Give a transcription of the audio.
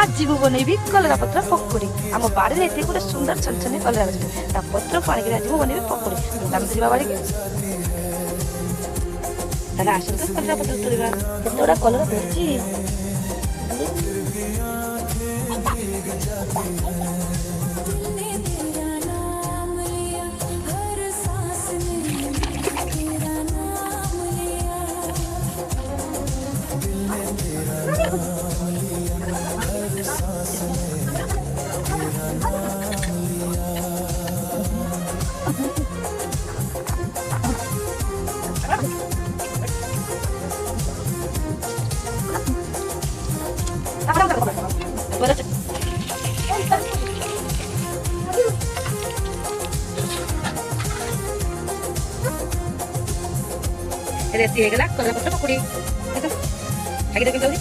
आज बनैबी कलरा पत्र पकोड़ी आम बाड़ी में गोटे सुंदर छन छन कलरा गछ पत्र को आनिक आज बनैबी पकोड़ी तुम जी बाड़ी के ताले आसत कलरा पत्र तोड़वा केतोड़ा कलर धरची रेडी हो गला कलरा पत्र पकोड़ी आगे देखो जल्दी